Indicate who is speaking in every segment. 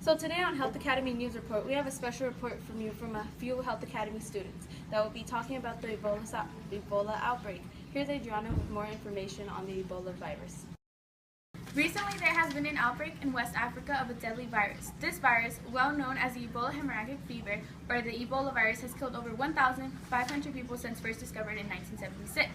Speaker 1: So today on Health Academy News Report, we have a special report from you from a few Health Academy students that will be talking about the Ebola outbreak. Here's Adriana with more information on the Ebola virus.
Speaker 2: Recently, there has been an outbreak in West Africa of a deadly virus. This virus, well known as the Ebola hemorrhagic fever, or the Ebola virus, has killed over 1,500 people since first discovered in 1976.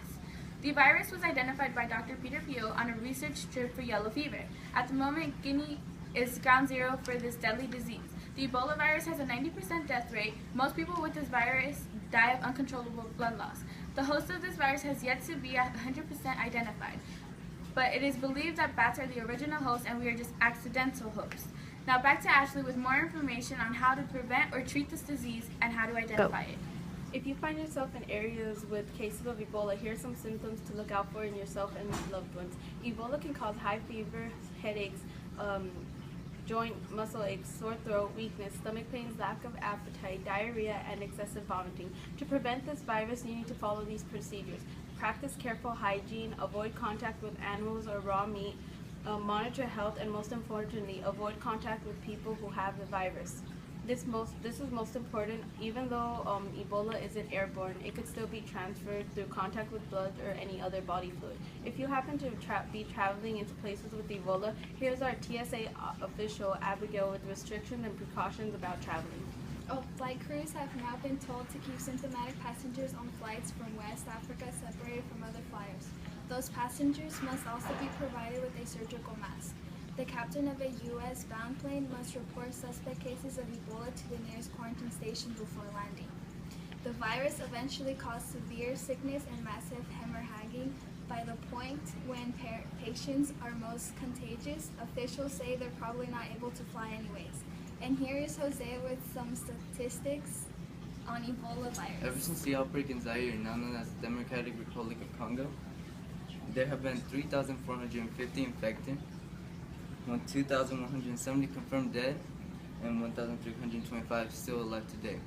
Speaker 2: The virus was identified by Dr. Peter Pio on a research trip for yellow fever. At the moment, Guinea is ground zero for this deadly disease. The Ebola virus has a 90% death rate. Most people with this virus die of uncontrollable blood loss. The host of this virus has yet to be 100% identified, but it is believed that bats are the original host and we are just accidental hosts. Now back to Ashley with more information on how to prevent or treat this disease and how to identify it.
Speaker 1: If you find yourself in areas with cases of Ebola, here are some symptoms to look out for in yourself and loved ones. Ebola can cause high fever, headaches, joint muscle aches, sore throat, weakness, stomach pains, lack of appetite, diarrhea, and excessive vomiting. To prevent this virus, you need to follow these procedures. Practice careful hygiene, avoid contact with animals or raw meat, monitor health, and most importantly, avoid contact with people who have the virus. This is most important. Even though Ebola isn't airborne, it could still be transferred through contact with blood or any other body fluid. If you happen to be traveling into places with Ebola, here's our TSA official, Abigail, with restrictions and precautions about traveling.
Speaker 3: Flight crews have now been told to keep symptomatic passengers on flights from West Africa separated from other flyers. Those passengers must also be provided with a surgical mask. The captain of a U.S.-bound plane must report suspect cases of Ebola to the nearest quarantine station before landing. The virus eventually caused severe sickness and massive hemorrhaging. By the point when patients are most contagious, officials say they're probably not able to fly anyways. And here is Jose with some statistics on Ebola virus.
Speaker 4: Ever since the outbreak in Zaire, now known as the Democratic Republic of Congo, there have been 3,450 infected, 2,170 confirmed dead, and 1,325 still alive today.